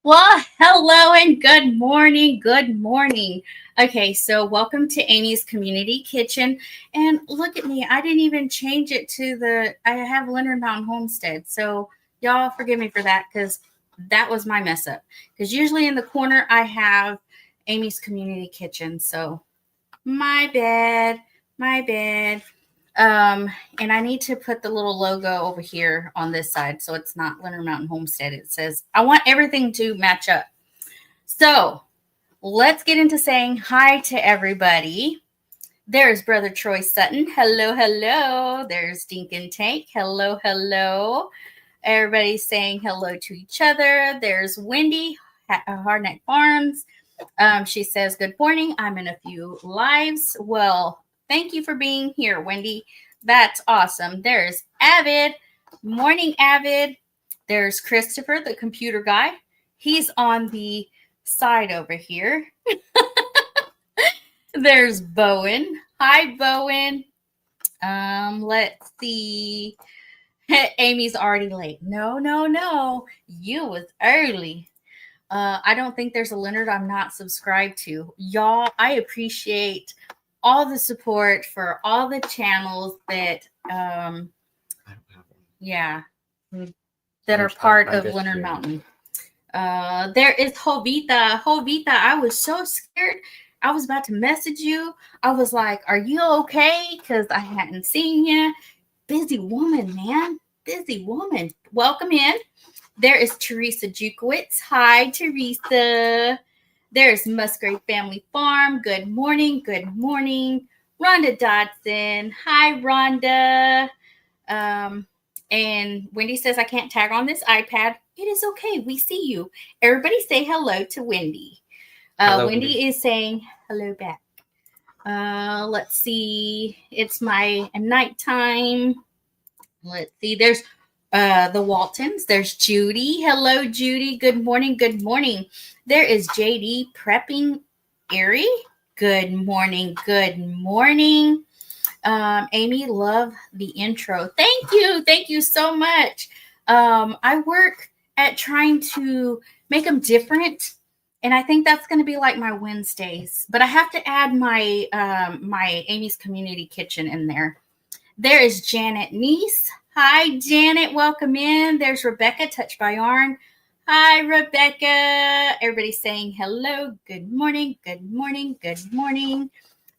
Well, hello and good morning. Good morning. Okay, so welcome to Amy's Community Kitchen. And look at me, I didn't even change it to I have Leonard Mountain Homestead. So y'all forgive me for that because that was my mess up. Because usually in the corner, I have Amy's Community Kitchen. So my bad, my bad. And I need to put the little logo over here on this side so it's not Leonard Mountain Homestead. It says, I want everything to match up. So let's get into saying hi to everybody. There's Brother Troy Sutton. Hello, hello. There's Dinkin Tank. Hello, hello. Everybody's saying hello to each other. There's Wendy, Hardneck Farms. She says, good morning. I'm in a few lives. Well, thank you for being here, Wendy. That's awesome. There's Avid. Morning, Avid. There's Christopher, the computer guy. He's on the side over here. There's Bowen. Hi, Bowen. Let's see. Amy's already late. No. You was early. I don't think there's a Leonard I'm not subscribed to. Y'all, I appreciate all the support for all the channels that that are part of Leonard Mountain. There is Jovita. Jovita, I was so scared. I was about to message you. I was like, are you okay? Because I hadn't seen you. Busy woman, man. Busy woman. Welcome in. There is Teresa Jukowitz. Hi, Teresa. There's Musgrave Family Farm. Good morning. Good morning. Rhonda Dodson. Hi, Rhonda. And Wendy says, I can't tag on this iPad. It is okay. We see you. Everybody say hello to Wendy. Hello, Wendy is saying hello back. Let's see. It's my nighttime. Let's see. There's the Waltons. There's Judy. Hello, Judy. Good morning. Good morning. There is JD prepping Erie. Good morning. Good morning. Amy, love the intro. Thank you. Thank you so much. I work at trying to make them different. And I think that's going to be like my Wednesdays. But I have to add my my Amy's Community Kitchen in there. There is Janet Neese. Hi, Janet. Welcome in. There's Rebecca, Touched by Yarn. Hi, Rebecca. Everybody's saying hello. Good morning. Good morning. Good morning.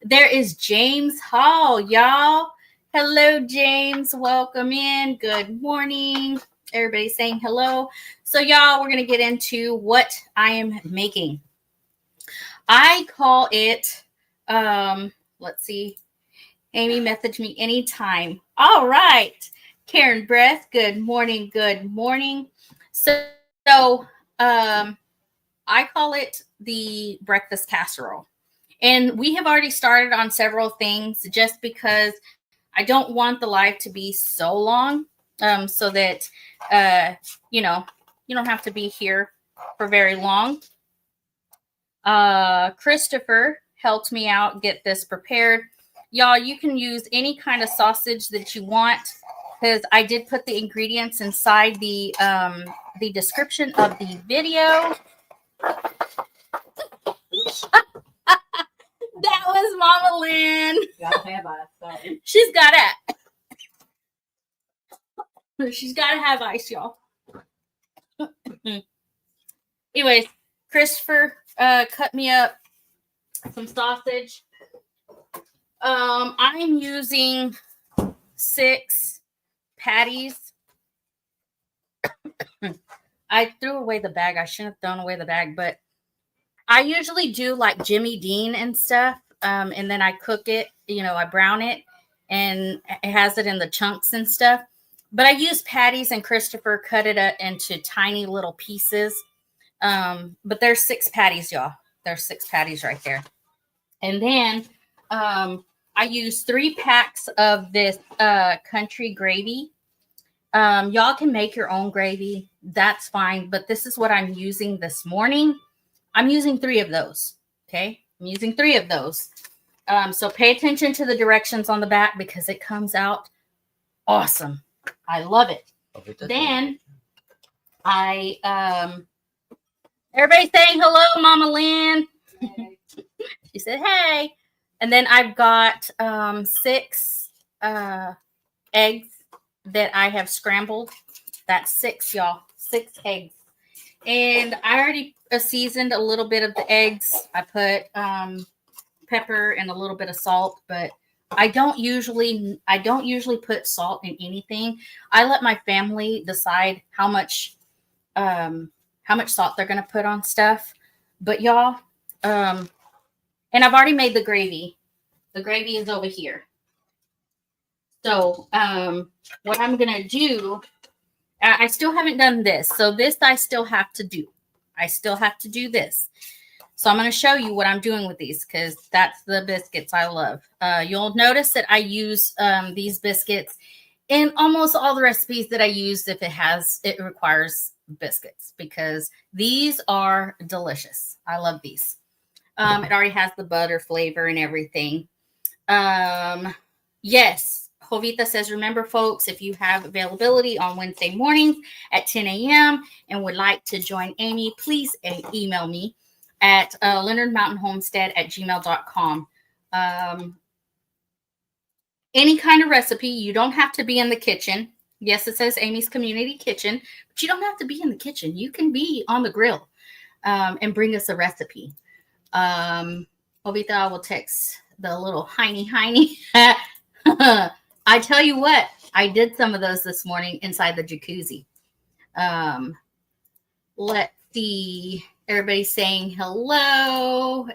There is James Hall, y'all. Hello, James. Welcome in. Good morning. Everybody's saying hello. So, y'all, we're going to get into what I am making. I call it, let's see. Amy, message me anytime. All right. Karen Breath, good morning. Good morning. So I call it the breakfast casserole. And we have already started on several things just because I don't want the live to be so long so that, you don't have to be here for very long. Christopher helped me out get this prepared. Y'all, you can use any kind of sausage that you want because I did put the ingredients inside the description of the video. That was Mama Lynn. She's got it. She's got to have ice, y'all. Anyways, Christopher cut me up some sausage. I'm using 6 patties. I threw away the bag. I shouldn't have thrown away the bag, but I usually do like Jimmy Dean and stuff. And then I cook it, I brown it and it has it in the chunks and stuff. But I use patties and Christopher cut it up into tiny little pieces. But there's 6 patties, y'all. There's 6 patties right there. And then I use 3 packs of this country gravy. Y'all can make your own gravy. That's fine. But this is what I'm using this morning. I'm using 3 of those. Okay. I'm using 3 of those. So pay attention to the directions on the back because it comes out awesome. I love it. Then I Everybody saying hello, Mama Lynn. She said, hey. And then I've got 6 eggs that I have scrambled. That's 6, y'all. 6 eggs. And I already seasoned a little bit of the eggs. I put pepper and a little bit of salt, but I don't usually put salt in anything. I let my family decide how much salt they're going to put on stuff. But y'all, and I've already made the gravy. The gravy is over here. So what I'm going to do, I still haven't done this. So this I still have to do. I still have to do this. So I'm going to show you what I'm doing with these because that's the biscuits I love. You'll notice that I use these biscuits in almost all the recipes that I use if it requires biscuits because these are delicious. I love these. It already has the butter flavor and everything. Yes. Jovita says, remember, folks, if you have availability on Wednesday mornings at 10 a.m. and would like to join Amy, please email me at lenardmountainhomestead@gmail.com. Any kind of recipe. You don't have to be in the kitchen. Yes, it says Amy's Community Kitchen, but you don't have to be in the kitchen. You can be on the grill and bring us a recipe. Jovita, I will text the little hiney. I tell you what, I did some of those this morning inside the jacuzzi. Let's see. Everybody's saying hello.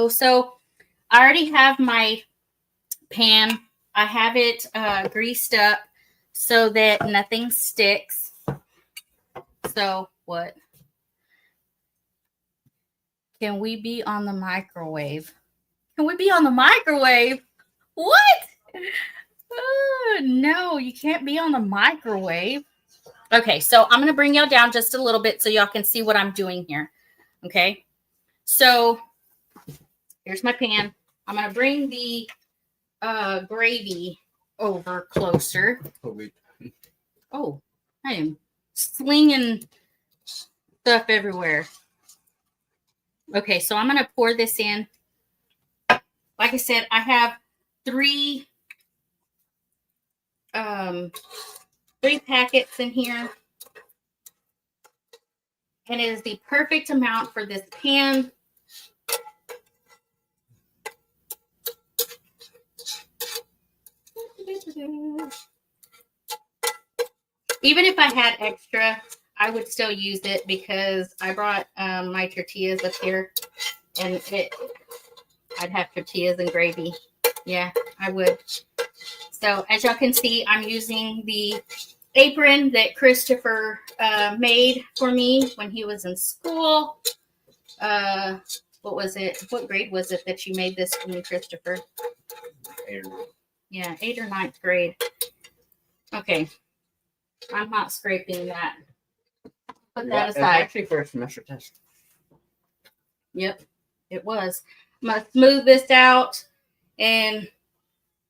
So I already have my pan. I have it greased up so that nothing sticks. So what? Can we be on the microwave? What? No, you can't be on the microwave. Okay, so I'm going to bring y'all down just a little bit so y'all can see what I'm doing here. Okay, so here's my pan. I'm going to bring the gravy over closer. Oh, I am slinging stuff everywhere. Okay, so I'm going to pour this in. Like I said, I have 3 packets in here. And it is the perfect amount for this pan. Even if I had extra, I would still use it because I brought my tortillas up here and I'd have tortillas and gravy. Yeah, I would. So as y'all can see, I'm using the apron that Christopher made for me when he was in school. What was it? What grade was it that you made this for me, Christopher? 8th. Yeah, 8th or 9th grade. Okay. I'm not scraping that. Put that aside. It was actually for a semester test. Yep, it was. I'm going to smooth this out. And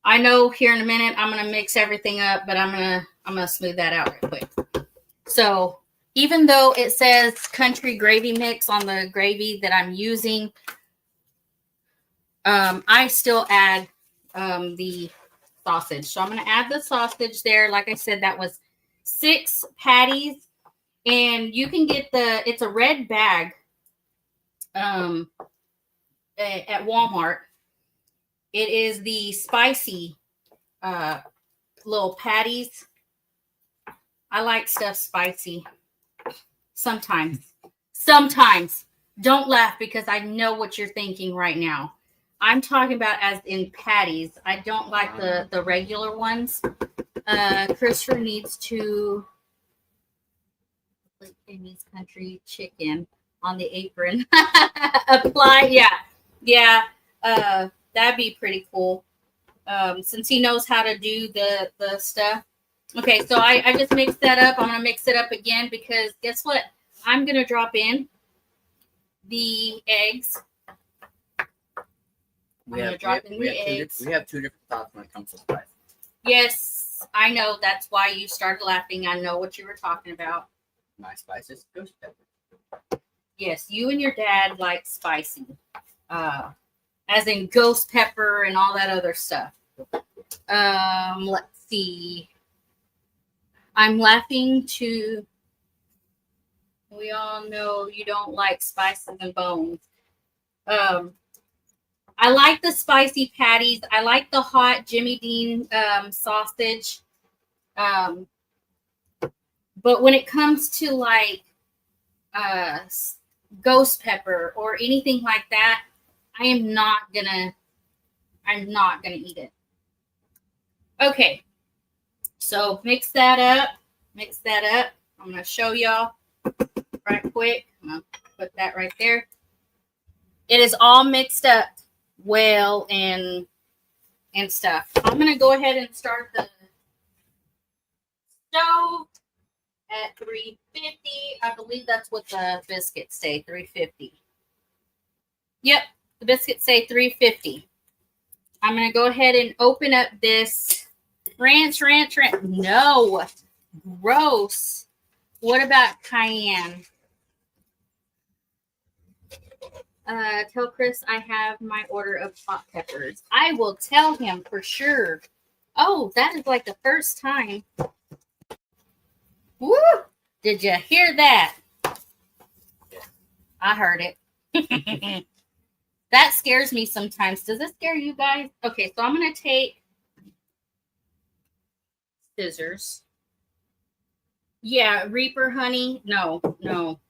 I know here in a minute I'm going to mix everything up, but I'm going to smooth that out real quick. So even though it says country gravy mix on the gravy that I'm using, I still add the sausage. So I'm going to add the sausage there. Like I said, that was 6 patties. And you can get it's a red bag at Walmart. It is the spicy little patties. I like stuff spicy. Sometimes. Don't laugh because I know what you're thinking right now. I'm talking about as in patties. I don't like the regular ones. Christopher needs to put Amy's Country Chicken on the apron. Apply, yeah. That'd be pretty cool. Since he knows how to do the stuff. Okay, so I just mixed that up. I'm gonna mix it up again because guess what? I'm gonna drop in the eggs. We have 2 different thoughts when it comes to spice. Yes, I know. That's why you started laughing. I know what you were talking about. My spice is ghost pepper. Yes, you and your dad like spicy. As in ghost pepper and all that other stuff. Let's see. I'm laughing to. We all know you don't like spices and bones. I like the spicy patties. I like the hot Jimmy Dean sausage. But when it comes to like ghost pepper or anything like that, I'm not gonna eat it. Okay, so mix that up. I'm gonna show y'all right quick. I'm gonna put that right there. It is all mixed up well and stuff. I'm gonna go ahead and start the stove at 350. I believe that's what the biscuits say, 350. Yep, the biscuits say 350. I'm gonna go ahead and open up this ranch. No, gross. What about cayenne? Tell Chris I have my order of hot peppers. I will tell him for sure. Oh, that is like the first time. Woo! Did you hear that? I heard it. That scares me sometimes. Does it scare you guys? Okay, so I'm going to take scissors. Yeah, Reaper honey. No,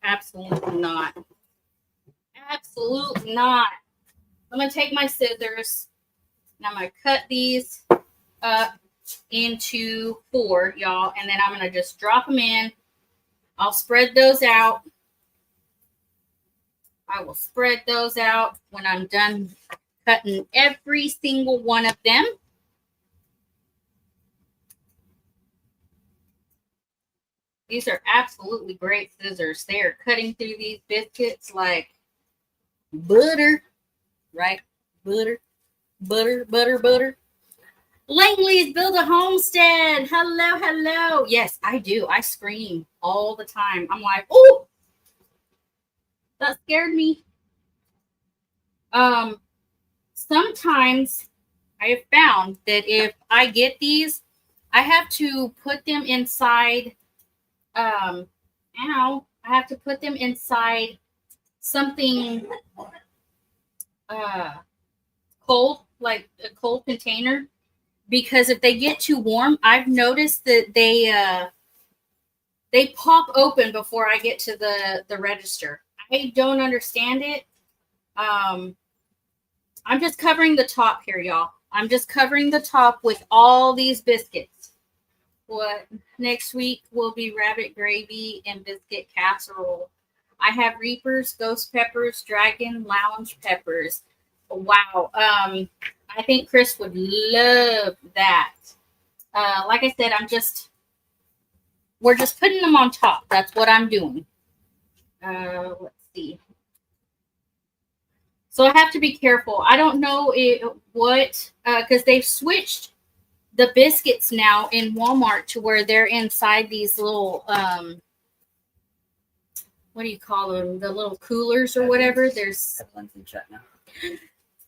absolutely not. Absolutely not. I'm going to take my scissors and I'm going to cut these up into 4, y'all. And then I'm going to just drop them in. I'll spread those out. I will spread those out when I'm done cutting every single one of them. These are absolutely great scissors. They are cutting through these biscuits like butter, right? Butter. Langley's Build a Homestead. Hello. Yes, I do. I scream all the time. I'm like, oh, that scared me. Sometimes I have found that if I get these, I have to put them inside. I have to put them inside something cold, like a cold container, because if they get too warm, I've noticed that they pop open before I get to the register. I don't understand it. I'm just covering the top here, y'all. I'm just covering the top with all these biscuits. What next week will be rabbit gravy and biscuit casserole. I have Reapers, ghost peppers, dragon, lounge peppers. Wow. I think Chris would love that. Like I said, we're just putting them on top. That's what I'm doing. Let's see. So I have to be careful. I don't know because they've switched the biscuits now in Walmart to where they're inside these little, what do you call them? The little coolers or whatever. There's.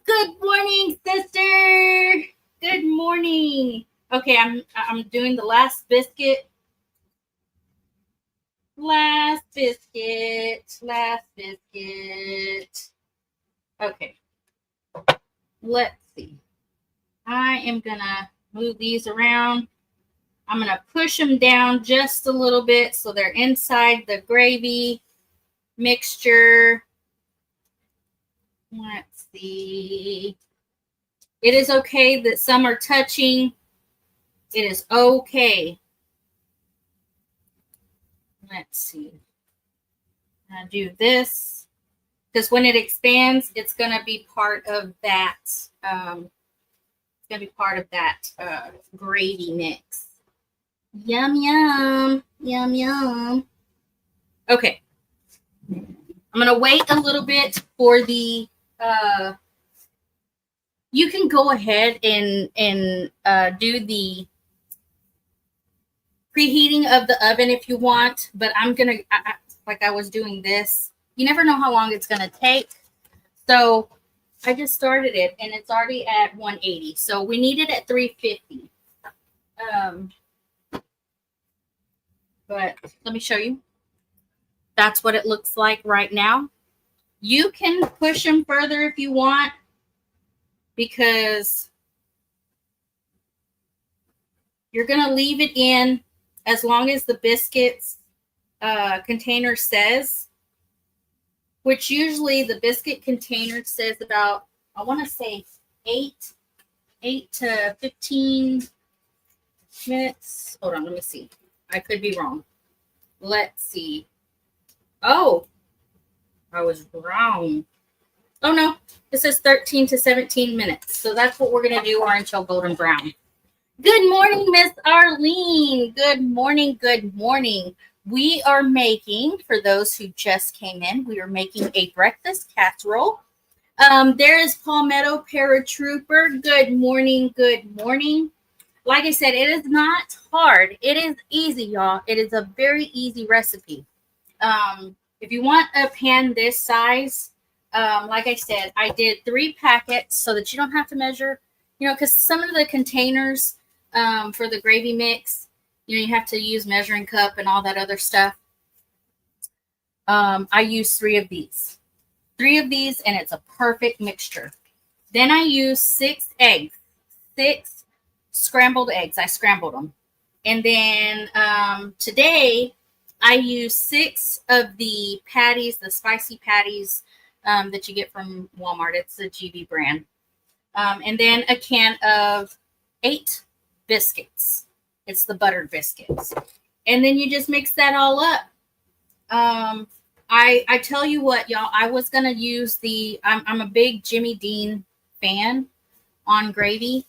Good morning, sister. Good morning. Okay, I'm doing the last biscuit. Last biscuit. Okay. Let's see. I am going to move these around. I'm going to push them down just a little bit so they're inside the gravy mixture. Let's see. It is okay that some are touching. It is okay. Let's see. I do this because when it expands, it's going to be part of that. It's going to be part of that gravy mix. Yum, yum. Yum, yum. Okay. I'm going to wait a little bit for the you can go ahead and do the preheating of the oven if you want, but I'm going to like I was doing this. You never know how long it's going to take. So I just started it, and it's already at 180. So we need it at 350. But let me show you. That's what it looks like right now. You can push them further if you want, because you're going to leave it in as long as the biscuits container says, which usually the biscuit container says about, I want to say 8 to 15 minutes. Hold on, let me see. I could be wrong. Let's see. Oh, I was wrong. Oh no, it says 13 to 17 minutes. So that's what we're going to do, or until golden brown. Good morning, Miss Arlene. Good morning. Good morning. We are making, for those who just came in, we are making a breakfast casserole. There is Palmetto Paratrooper. Good morning. Good morning. Like I said, it is not hard. It is easy, y'all. It is a very easy recipe. If you want a pan this size, like I said, I did 3 packets so that you don't have to measure, because some of the containers for the gravy mix, you have to use measuring cup and all that other stuff. I use 3 of these. 3 of these, and it's a perfect mixture. Then I use 6 eggs. 6 scrambled eggs. I scrambled them. And then today I use 6 of the patties, the spicy patties that you get from Walmart. It's the GB brand. And then a can of 8 biscuits. It's the buttered biscuits. And then you just mix that all up. I tell you what, y'all, I was going to use I'm a big Jimmy Dean fan on gravy.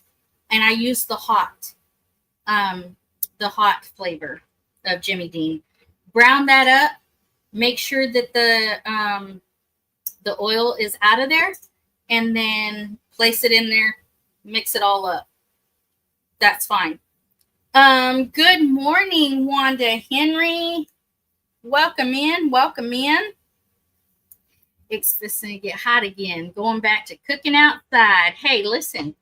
And I used the hot flavor of Jimmy Dean. Brown that up. Make sure that the oil is out of there. And then place it in there. Mix it all up. That's fine. Good morning, Wanda Henry. Welcome in. Welcome in. It's going to get hot again. Going back to cooking outside. Hey, listen.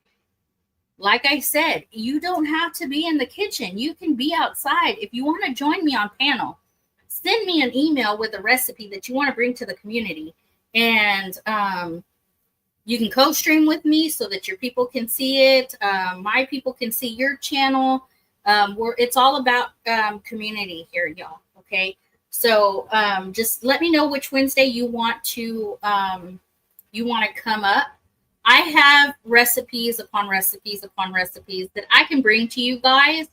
Like I said, you don't have to be in the kitchen. You can be outside. If you want to join me on panel, send me an email with a recipe that you want to bring to the community. And you can co-stream with me so that your people can see it. My people can see your channel. It's all about community here, y'all. Okay. So just let me know which Wednesday you want to come up. I have recipes upon recipes upon recipes that I can bring to you guys,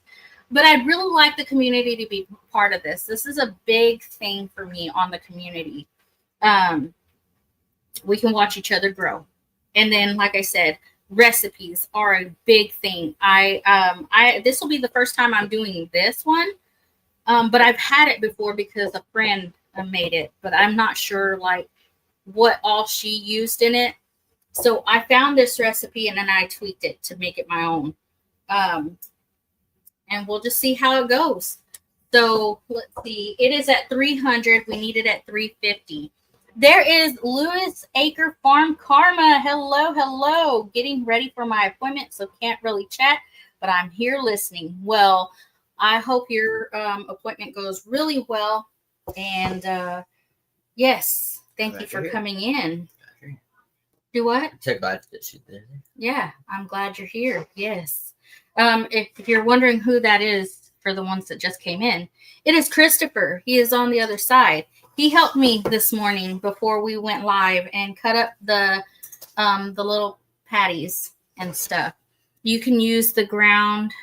but I'd really like the community to be part of this. This is a big thing for me on the community. We can watch each other grow. And then, like I said, recipes are a big thing. This will be the first time I'm doing this one, but I've had it before because a friend made it, but I'm not sure like what all she used in it. So I found this recipe and then I tweaked it to make it my own. And we'll just see how it goes. So let's see. It is at 300. We need it at 350. There is Lewis Acre Farm Karma. Hello, hello. Getting ready for my appointment, so can't really chat, but I'm here listening. Well, I hope your appointment goes really well. And yes, thank you for coming in. Do what? So glad that she's there. Yeah, I'm glad you're here. Yes. If you're wondering who that is, for the ones that just came in, it is Christopher. He is on the other side. He helped me this morning before we went live and cut up the little patties and stuff. You can use the ground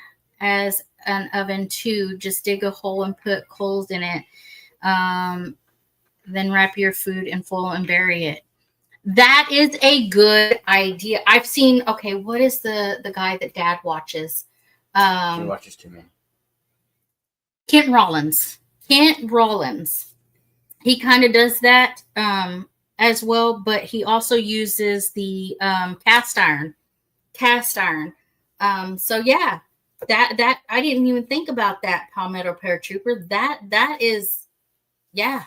as an oven too. Just dig a hole and put coals in it. Then wrap your food in foil and bury it. That is a good idea. I've seen, okay, what is the guy that Dad watches? He watches too many. Kent Rollins. He kind of does that as well, but he also uses the cast iron. So yeah, that I didn't even think about that, Palmetto Paratrooper. That is, yeah,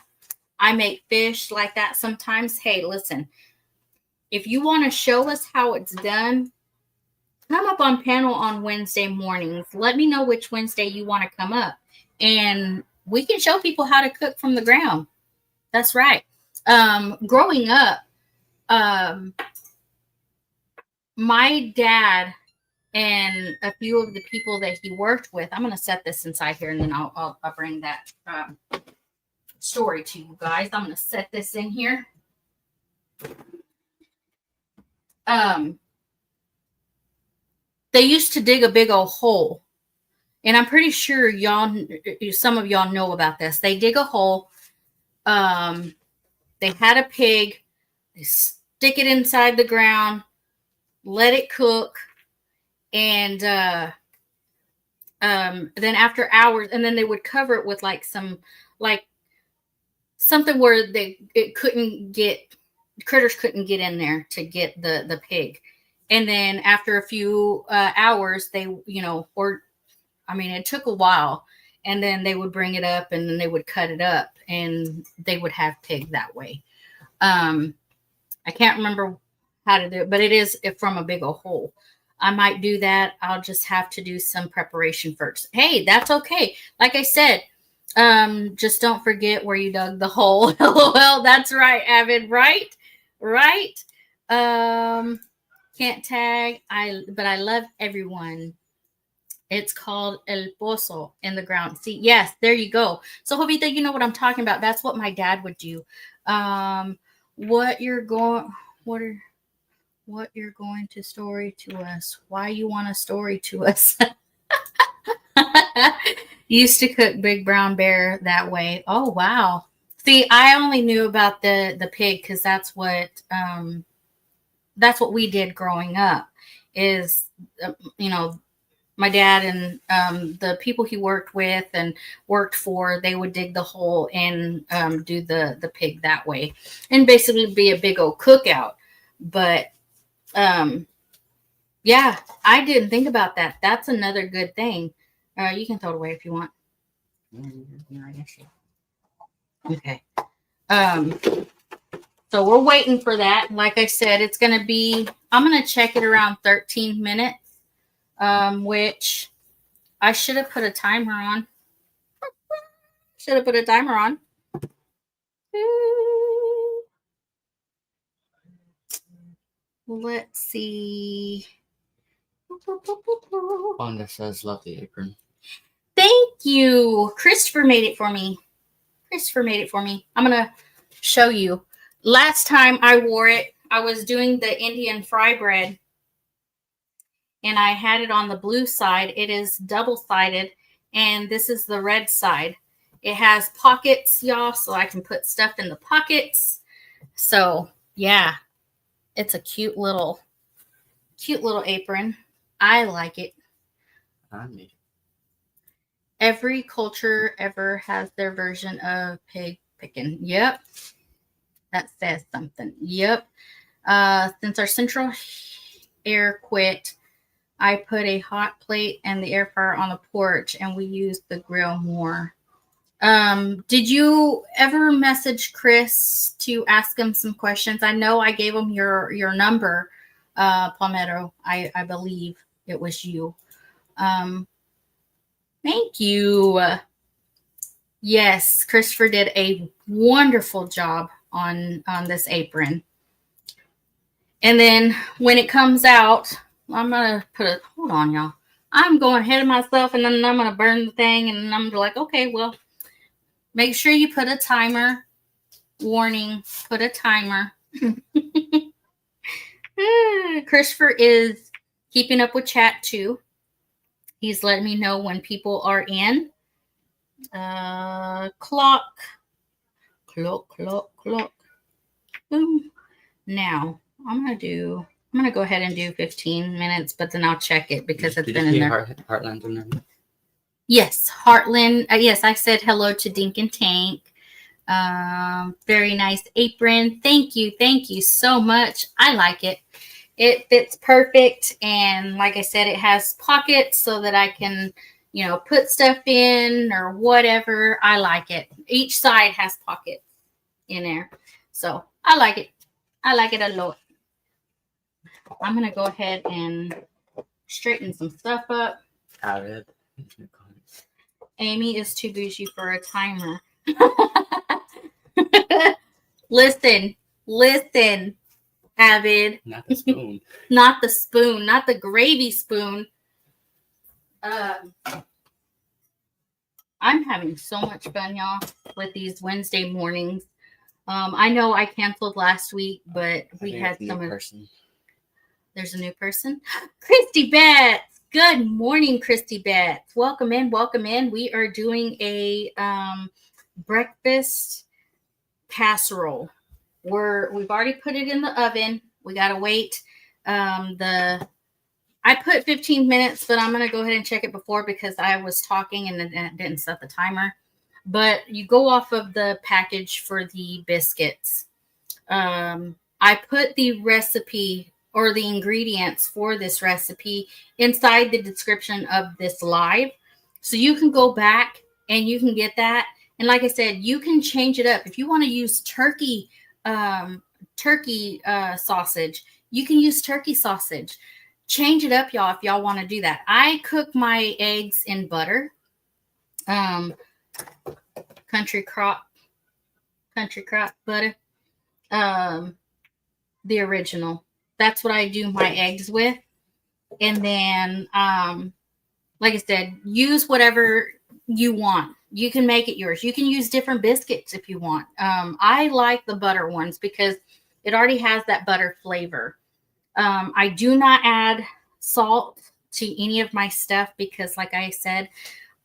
I make fish like that sometimes. Hey, listen, if you want to show us how it's done, come up on panel on Wednesday mornings. Let me know which Wednesday you want to come up, and we can show people how to cook from the ground. That's right. Growing up, my dad and a few of the people that he worked with, I'm going to set this inside here, and then I'll bring that story to you guys. I'm going to set this in here. They used to dig a big old hole, and I'm pretty sure some of y'all know about this. They dig a hole. They had a pig. They stick it inside the ground, let it cook, and then after hours, and then they would cover it with something where critters couldn't get in there to get the pig. And then after a few hours, they, it took a while, and then they would bring it up, and then they would cut it up, and they would have pig that way. I can't remember how to do it, but it is from a big old hole. I might do that. I'll just have to do some preparation first. Hey, that's okay. Like I said, just don't forget where you dug the hole. Well, that's right, Avid. Right. Can't tag. But I love everyone. It's called El Pozo in the ground. See, yes, there you go. So, Jovita, you know what I'm talking about. That's what my dad would do. What you're going to story to us. Why you want a story to us? Used to cook Big Brown Bear that way. Oh, wow. See, I only knew about the pig because that's what we did growing up is, my dad and the people he worked with and worked for, they would dig the hole and do the pig that way, and basically be a big old cookout. But yeah, I didn't think about that. That's another good thing. You can throw it away if you want. Okay. So we're waiting for that. Like I said, I'm going to check it around 13 minutes. Which I should have put a timer on. Let's see. Wanda says, love the apron. Thank you. Christopher made it for me. I'm going to show you. Last time I wore it, I was doing the Indian fry bread, and I had it on the blue side. It is double-sided, and this is the red side. It has pockets, y'all, so I can put stuff in the pockets. So, yeah, it's a cute little apron. I like it. Every culture ever has their version of pig picking. Yep. That says something. Yep. Since our central air quit, I put a hot plate and the air fryer on the porch, and we use the grill more. Did you ever message Chris to ask him some questions? I know I gave him your number, Palmetto. I believe it was you. Thank you. Yes, Christopher did a wonderful job on this apron. And then when it comes out, I'm going to hold on, y'all. I'm going ahead of myself, and then I'm going to burn the thing, and I'm like, okay, well, make sure you put a timer. Warning, put a timer. Christopher is keeping up with chat, too. He's letting me know when people are in. Clock. Boom. Now, I'm going to go ahead and do 15 minutes, but then I'll check it because it's been in there. Heartland in there? Yes, Heartland. Yes, I said hello to Dink and Tank. Very nice apron. Thank you so much. I like it. It fits perfect, and like I said, it has pockets so that I can, put stuff in or whatever. I like it. Each side has pockets. in there. So I like it. I like it a lot. I'm going to go ahead and straighten some stuff up. Amy is too bougie for a timer. Listen, Avid. Not the spoon. Not the spoon, not the gravy spoon. I'm having so much fun, y'all, with these Wednesday mornings. I know I canceled last week, but we had some person. There's a new person. Christy Betts. Good morning, Christy Betts. Welcome in, welcome in. We are doing a breakfast casserole. We've already put it in the oven. We gotta wait. I put 15 minutes, but I'm gonna go ahead and check it before because I was talking and it didn't set the timer. But you go off of the package for the biscuits. I put the recipe or the ingredients for this recipe inside the description of this live. So you can go back and you can get that. And like I said, you can change it up. If you want to use turkey sausage, you can use turkey sausage. Change it up, y'all, if y'all want to do that. I cook my eggs in butter. Country crock butter. The original. That's what I do my eggs with. And then, like I said, use whatever you want. You can make it yours. You can use different biscuits if you want. I like the butter ones because it already has that butter flavor. I do not add salt to any of my stuff because, like I said,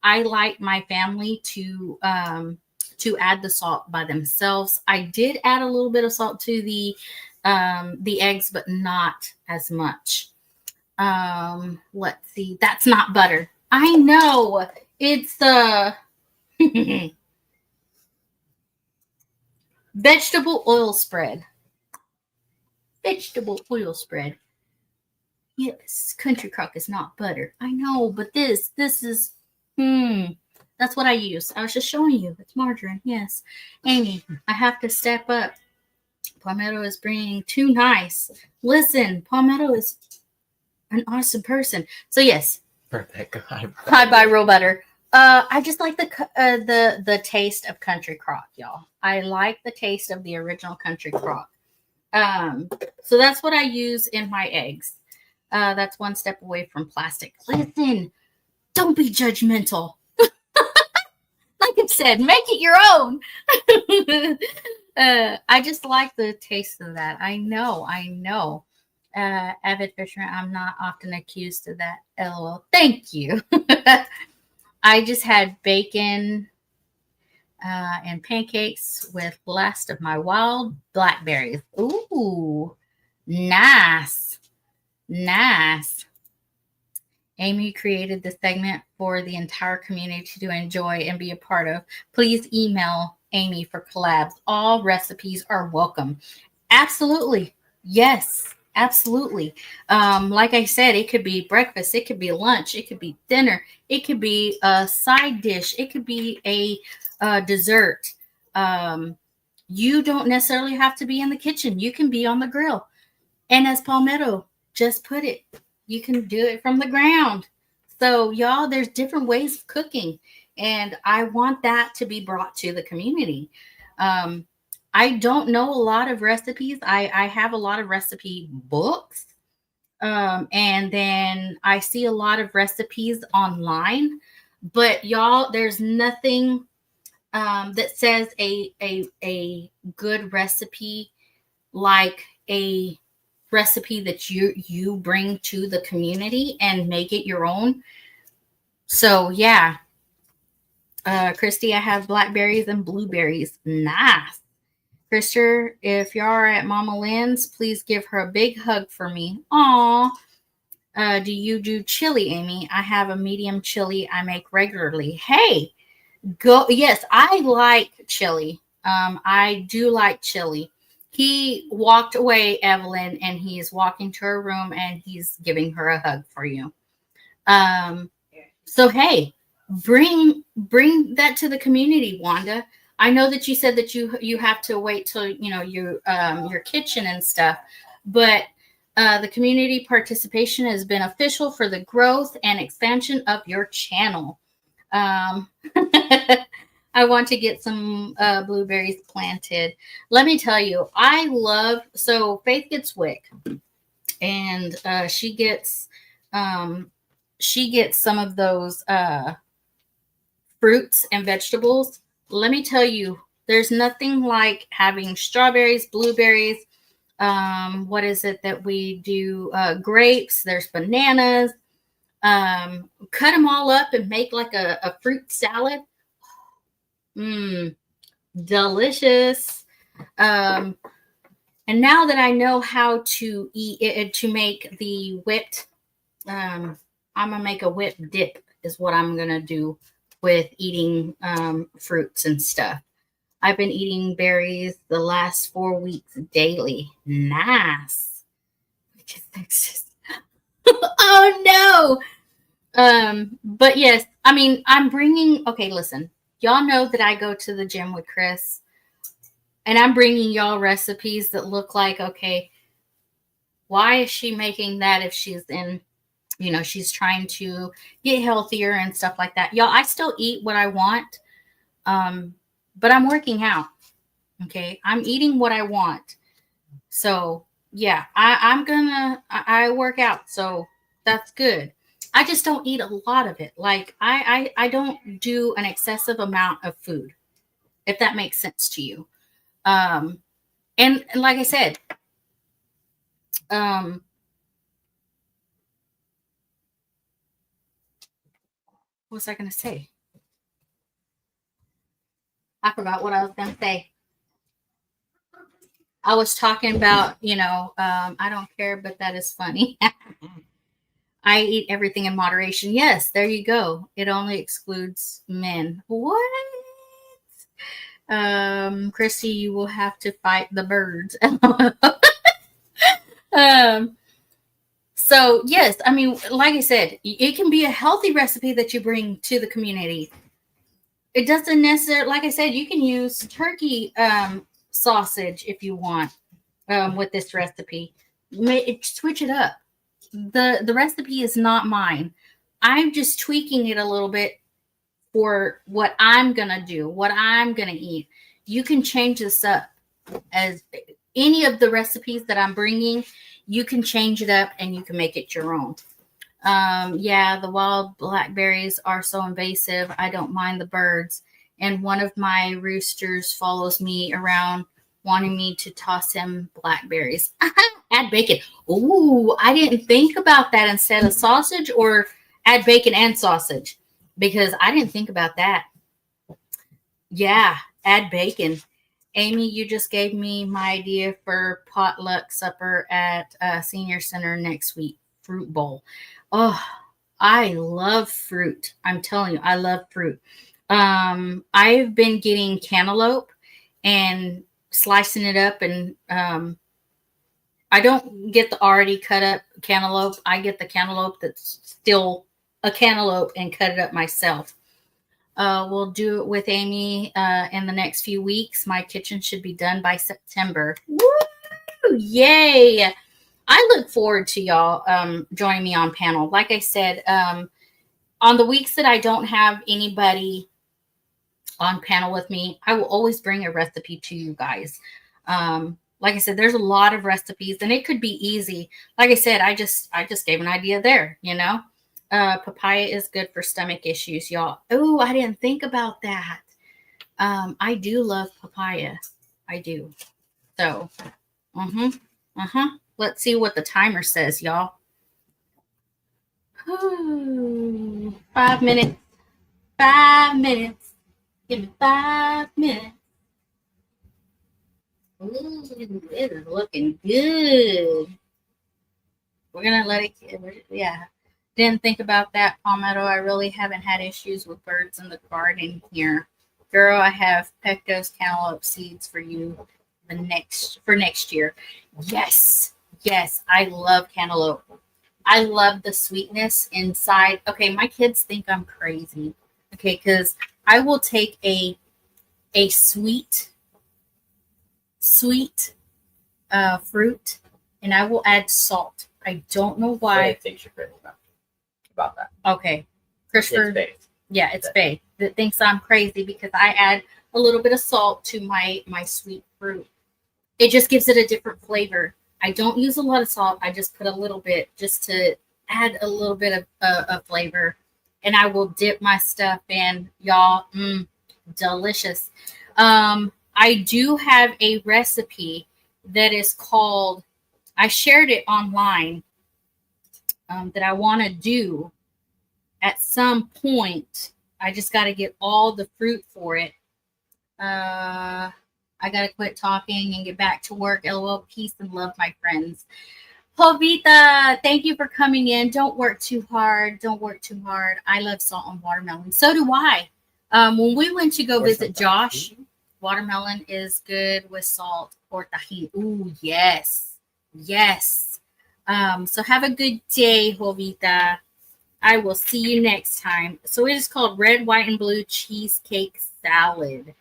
I like my family to add the salt by themselves. I did add a little bit of salt to the eggs, but not as much. Let's see. That's not butter. I know. It's vegetable oil spread. Vegetable oil spread. Yes, country crock is not butter. I know, but this is that's what I use. I was just showing you. It's margarine. Yes. Amy, I have to step up. Palmetto is bringing too nice. Listen, Palmetto is an awesome person. So yes. Perfect. Hi, bye, real butter. I just like the taste of country crock, y'all. I like the taste of the original country crock. So that's what I use in my eggs. That's one step away from plastic. Listen, don't be judgmental. Like I said, make it your own. I just like the taste of that. I know. Avid fisherman, I'm not often accused of that. LOL. Thank you. I just had bacon and pancakes with blast of my wild blackberries. Ooh, nice. Amy created this segment for the entire community to enjoy and be a part of. Please email Amy for collabs. All recipes are welcome. Absolutely. Yes, absolutely. Like I said, it could be breakfast. It could be lunch. It could be dinner. It could be a side dish. It could be a dessert. You don't necessarily have to be in the kitchen. You can be on the grill. And as Palmetto just put it, you can do it from the ground. So, y'all, there's different ways of cooking. And I want that to be brought to the community. I don't know a lot of recipes. I have a lot of recipe books. And then I see a lot of recipes online. But, y'all, there's nothing that says a good recipe like a recipe that you bring to the community and make it your own. So yeah, Christy, I have blackberries and blueberries. Nice. Krister, if you are at Mama Lynn's, please give her a big hug for me. Aw. Do you do chili, Amy? I have a medium chili I make regularly. Hey, go. Yes, I like chili. I do like chili. He walked away, Evelyn, and he is walking to her room and he's giving her a hug for you. So hey, bring that to the community, Wanda. I know that you said that you have to wait till your kitchen and stuff, but the community participation has been official for the growth and expansion of your channel. Um, I want to get some blueberries planted. Let me tell you, so Faith gets wick, and she gets some of those fruits and vegetables. Let me tell you, there's nothing like having strawberries, blueberries. What is it that we do? Grapes. There's bananas. Cut them all up and make like a fruit salad. Delicious. Um, and now that I know how to eat it, to make the whipped, I'm gonna make a whipped dip. Is what I'm gonna do with eating fruits and stuff. I've been eating berries the last 4 weeks daily. Nice. Oh no. But yes, I mean, okay, listen, y'all know that I go to the gym with Chris, and I'm bringing y'all recipes that look like, okay, why is she making that if she's she's trying to get healthier and stuff like that. Y'all, I still eat what I want, but I'm working out. Okay, I'm eating what I want. So yeah, I work out, so that's good. I just don't eat a lot of it. Like I don't do an excessive amount of food, if that makes sense to you. And like I said, what was I going to say? I forgot what I was going to say. I was talking about, I don't care, but that is funny. I eat everything in moderation. Yes, there you go. It only excludes men. What? Christy, you will have to fight the birds. So yes, I mean, like I said, it can be a healthy recipe that you bring to the community. It doesn't necessarily, like I said, you can use turkey sausage if you want with this recipe. Switch it up. The recipe is not mine. I'm just tweaking it a little bit for what I'm gonna do, what I'm gonna eat. You can change this up. As any of the recipes that I'm bringing, you can change it up and you can make it your own. Yeah, the wild blackberries are so invasive. I don't mind the birds. And one of my roosters follows me around wanting me to toss him blackberries. Add bacon. Ooh, I didn't think about that instead of sausage, or add bacon and sausage, because I didn't think about that. Yeah, add bacon. Amy, you just gave me my idea for potluck supper at Senior Center next week. Fruit bowl. Oh, I love fruit. I'm telling you, I love fruit. I've been getting cantaloupe and slicing it up, and I don't get the already cut up cantaloupe. I get the cantaloupe that's still a cantaloupe and cut it up myself. We'll do it with Amy in the next few weeks. My kitchen should be done by September. Woo! Yay! I look forward to y'all joining me on panel. Like I said, on the weeks that I don't have anybody on panel with me, I will always bring a recipe to you guys. Like I said, there's a lot of recipes, and it could be easy. Like I said, I just gave an idea there, papaya is good for stomach issues, y'all. Oh, I didn't think about that. I do love papaya. I do. So, let's see what the timer says, y'all. 5 minutes. 5 minutes. Give me 5 minutes. Ooh, it is looking good. We're going to let it, yeah. Didn't think about that, Palmetto. I really haven't had issues with birds in the garden here. Girl, I have Pecto's cantaloupe seeds for you for next year. Yes. Yes, I love cantaloupe. I love the sweetness inside. Okay, my kids think I'm crazy. Okay, because I will take a a sweet fruit, and I will add salt. I don't know why. I think you're crazy about that. Okay, Christopher. It's baked. Yeah, it's Faye that thinks I'm crazy because I add a little bit of salt to my sweet fruit. It just gives it a different flavor. I don't use a lot of salt. I just put a little bit just to add a little bit of flavor. And I will dip my stuff in, y'all. Delicious. I do have a recipe that is called, I shared it online, that I want to do at some point. I just got to get all the fruit for it. I got to quit talking and get back to work. LOL, peace and love, my friends. Jovita, thank you for coming in. Don't work too hard. Don't work too hard. I love salt and watermelon. So do I. When we went to go visit Josh, watermelon is good with salt or tahini. Ooh, yes. Yes. So have a good day, Jovita. I will see you next time. So it is called red, white, and blue cheesecake salad.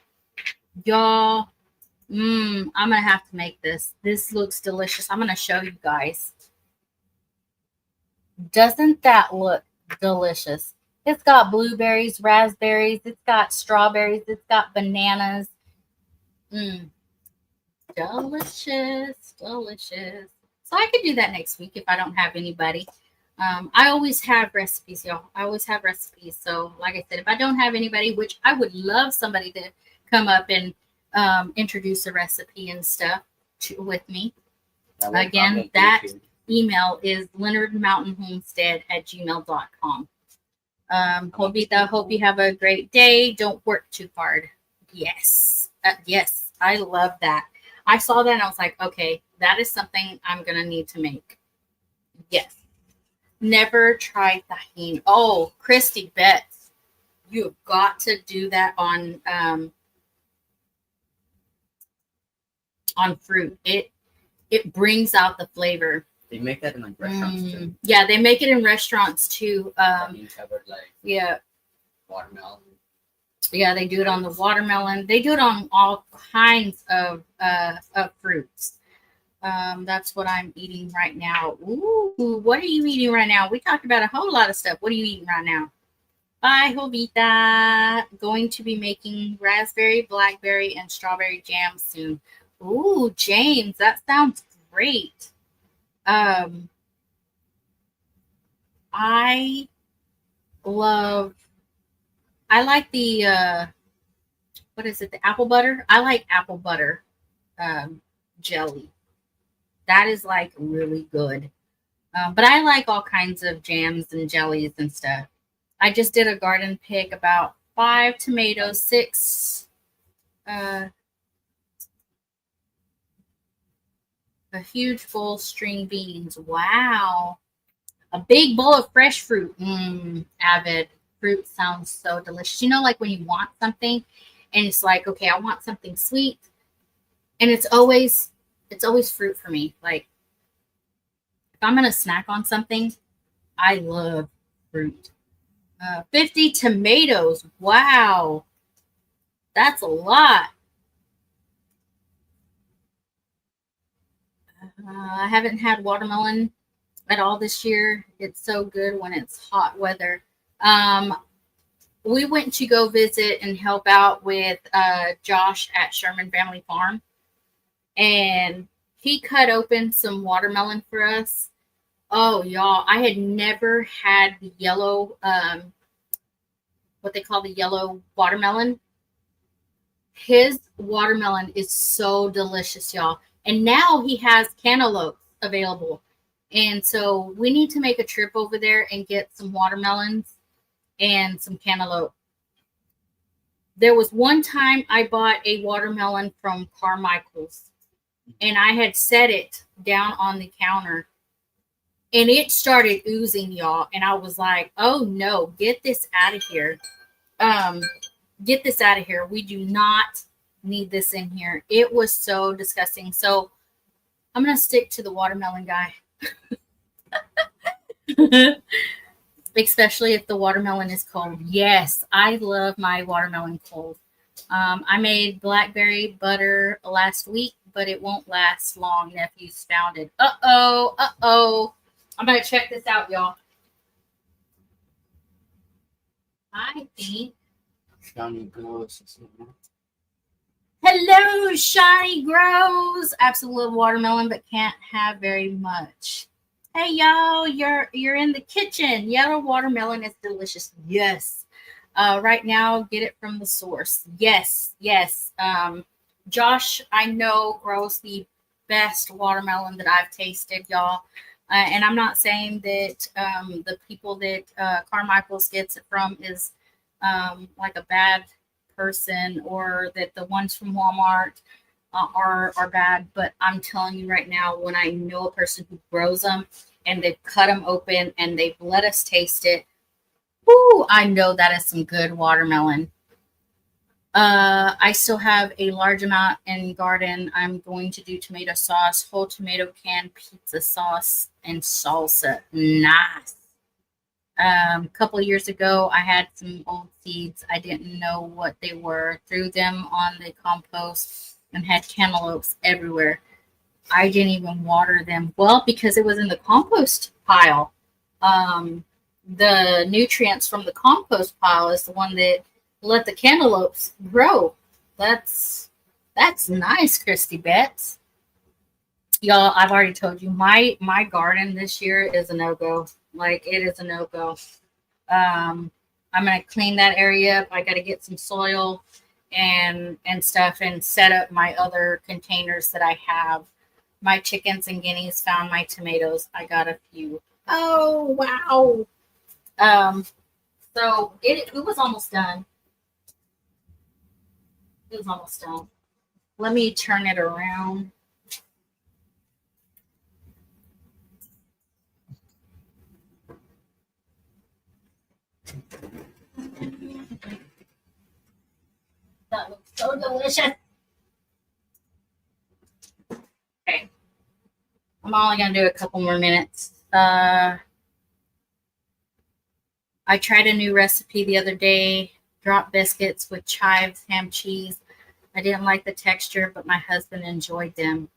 Y'all, I'm going to have to make this. This looks delicious. I'm going to show you guys. Doesn't that look delicious? It's got blueberries, raspberries. It's got strawberries. It's got bananas. Delicious, delicious. So I could do that next week if I don't have anybody. I always have recipes, y'all. I always have recipes. So like I said, if I don't have anybody, which I would love somebody to come up and introduce a recipe and stuff with me. Again, that email is lenardmountainhomestead@gmail.com. Jovita, hope you have a great day. Don't work too hard. Yes. Yes. I love that. I saw that and I was like, okay, that is something I'm going to need to make. Yes. Never tried tahini. Oh, Christy Betts, you have got to do that on fruit. It brings out the flavor. They make that in like restaurants too. Yeah, they make it in restaurants too. Covered like watermelon. Yeah, they do it on the watermelon. They do it on all kinds of fruits. That's what I'm eating right now. Ooh, what are you eating right now? We talked about a whole lot of stuff. What are you eating right now? Bye, Jovita. Going to be making raspberry, blackberry, and strawberry jam soon. Ooh, James, that sounds great. I like the what is it? The apple butter. I like apple butter jelly. That is like really good. But I like all kinds of jams and jellies and stuff. I just did a garden pick, about 5 tomatoes, 6 a huge bowl string beans. Wow. A big bowl of fresh fruit. Avid. Fruit sounds so delicious. You know, like when you want something and it's like, okay, I want something sweet. And it's always fruit for me. Like if I'm going to snack on something, I love fruit. 50 tomatoes. Wow. That's a lot. I haven't had watermelon at all this year. It's so good when it's hot weather. We went to go visit and help out with Josh at Sherman Family Farm. And he cut open some watermelon for us. Oh, y'all, I had never had the yellow, what they call the yellow watermelon. His watermelon is so delicious, y'all. And now he has cantaloupes available. And so we need to make a trip over there and get some watermelons and some cantaloupe. There was one time I bought a watermelon from Carmichael's and I had set it down on the counter and it started oozing, y'all. And I was like, oh no, get this out of here. Get this out of here. We do not need this in here. It was so disgusting. So I'm going to stick to the watermelon guy. Especially if the watermelon is cold. Yes, I love my watermelon cold. I made blackberry butter last week, but it won't last long. Nephew's found it. Uh-oh. I'm going to check this out, y'all. I think. Shiny grows. Hello, Shiny Grows. Absolute watermelon, but can't have very much. Hey, y'all, you're in the kitchen. Yellow watermelon is delicious. Yes. Right now, get it from the source. Yes. Josh, I know, grows the best watermelon that I've tasted, y'all. And I'm not saying that the people that Carmichael's gets it from is like a bad person, or that the ones from Walmart are bad. But I'm telling you right now, when I know a person who grows them and they've cut them open and they've let us taste it, whoo, I know that is some good watermelon. I still have a large amount in garden. I'm going to do tomato sauce, whole tomato can, pizza sauce, and salsa. Nice. A couple of years ago, I had some old seeds. I didn't know what they were. Threw them on the compost and had cantaloupes everywhere. I didn't even water them. Well, because it was in the compost pile. The nutrients from the compost pile is the one that let the cantaloupes grow. That's nice, Christy Betts. Y'all, I've already told you my garden this year is a no-go. Like, it is a no-go. I'm gonna clean that area up. I gotta get some soil and stuff and set up my other containers that I have. My chickens and guineas found my tomatoes. I got a few. Oh wow. So it was almost done. It was almost done. Let me turn it around. That looks so delicious. Okay. I'm only going to do a couple more minutes. I tried a new recipe the other day. Drop biscuits with chives, ham, cheese. I didn't like the texture, but my husband enjoyed them.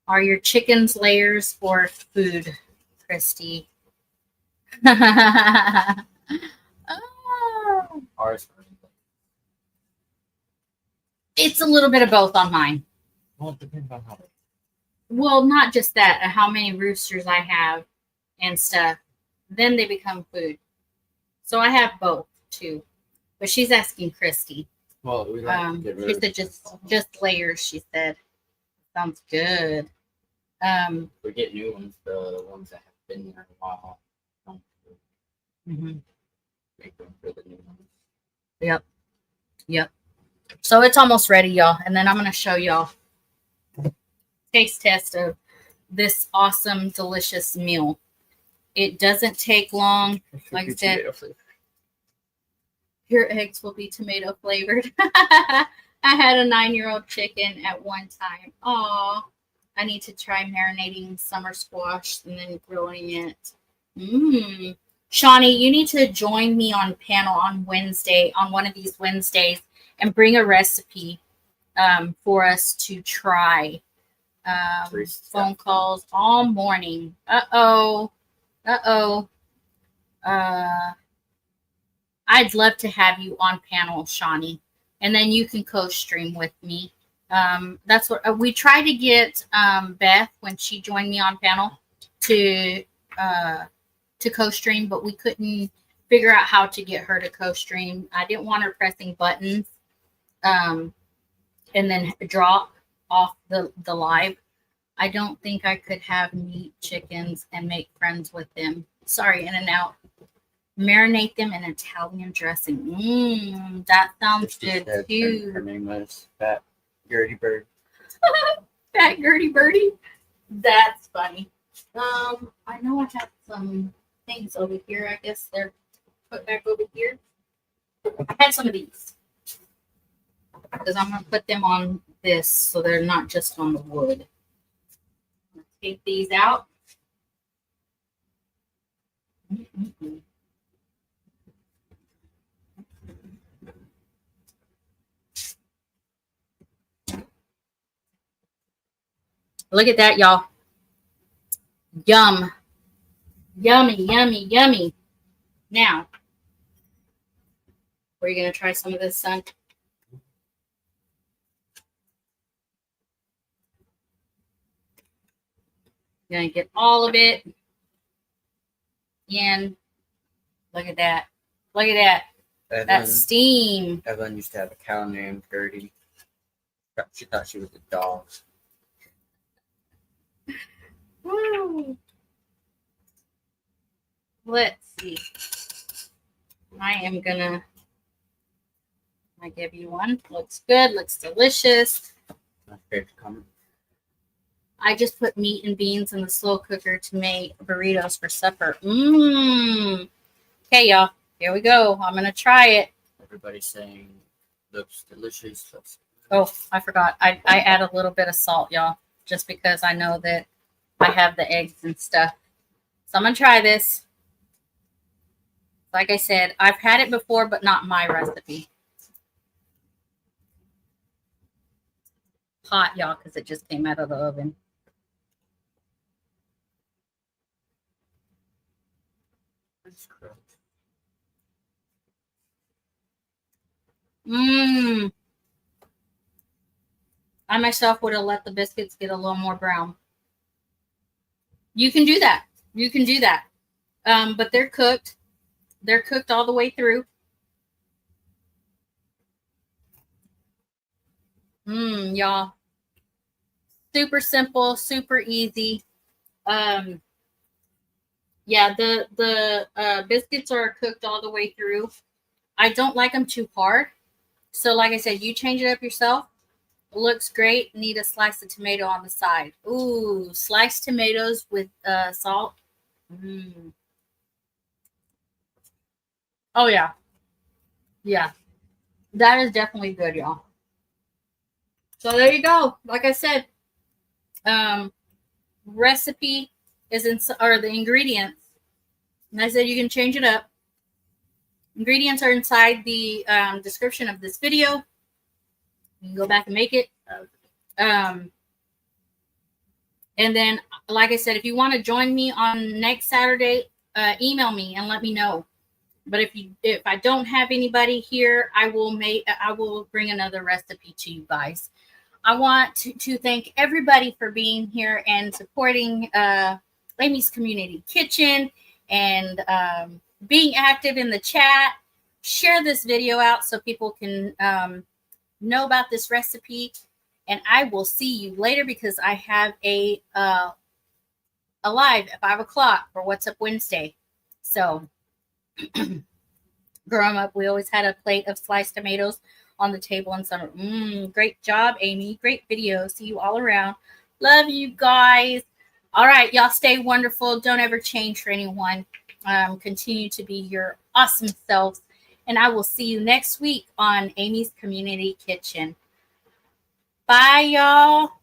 Are your chickens layers or food, Christy? Oh. Ours. It's a little bit of both on mine. Well, it depends on how. Well, not just that, how many roosters I have and stuff. Then they become food. So I have both too. But she's asking Christy. Well, we like to get rid She of said just layers, she said. Sounds good. we get new ones, the ones that have been there a while. Don't make them for the new ones. Yep. So it's almost ready, y'all. And then I'm going to show y'all taste test of this awesome, delicious meal. It doesn't take long. Like I said, your eggs will be tomato flavored. I had a 9-year-old chicken at one time. Aw, I need to try marinating summer squash and then grilling it. Shawnee, you need to join me on panel on Wednesday, on one of these Wednesdays, and bring a recipe for us to try. Phone calls all morning. I'd love to have you on panel, Shawnee, and then you can co-stream with me. That's what we tried to get Beth when she joined me on panel to co-stream, but we couldn't figure out how to get her to co-stream. I didn't want her pressing buttons and then drop off the live. I don't think I could have meat chickens and make friends with them. Sorry, in and out. Marinate them in Italian dressing. That sounds good too. Her name was Fat Gertie Bird. Fat Gertie Birdie. That's funny. I know I have some things over here. I guess they're put back over here. I had some of these because I'm gonna put them on this so they're not just on the wood. I'm gonna take these out. Look at that, y'all. Yum. Yummy, yummy, yummy. Now, we're going to try some of this, son. Going to get all of it in. Look at that. Look at that. That steam. Evelyn used to have a cow named Gertie. She thought she was a dog. Woo. Let's see. I give you one. Looks good. Looks delicious. My favorite comment. I just put meat and beans in the slow cooker to make burritos for supper. Mmm. Okay, y'all. Here we go. I'm going to try it. Everybody's saying looks delicious. Oh, I forgot. I add a little bit of salt, y'all, just because I know that I have the eggs and stuff. So I'm going to try this. Like I said, I've had it before, but not my recipe. Hot, y'all, because it just came out of the oven. Mmm. I myself would have let the biscuits get a little more brown. You can do that. You can do that. But they're cooked. They're cooked all the way through. Y'all. Super simple, super easy. Yeah, the biscuits are cooked all the way through. I don't like them too hard. So like I said, you change it up yourself. It looks great. Need a slice of tomato on the side. Ooh, sliced tomatoes with salt. Oh, yeah. Yeah. That is definitely good, y'all. So there you go. Like I said, recipe is in, or the ingredients. And I said you can change it up. Ingredients are inside the description of this video. You can go back and make it. And then, like I said, if you want to join me on next Saturday, email me and let me know. But if I don't have anybody here, I will bring another recipe to you guys. I want to thank everybody for being here and supporting Amy's Community Kitchen and being active in the chat. Share this video out so people can know about this recipe. And I will see you later because I have a live at 5 o'clock for What's Up Wednesday. So growing up, we always had a plate of sliced tomatoes on the table in summer. Great job, Amy. Great video. See you all around. Love you guys. All right, y'all stay wonderful. Don't ever change for anyone. Continue to be your awesome selves. And I will see you next week on Amy's Community Kitchen. Bye, y'all.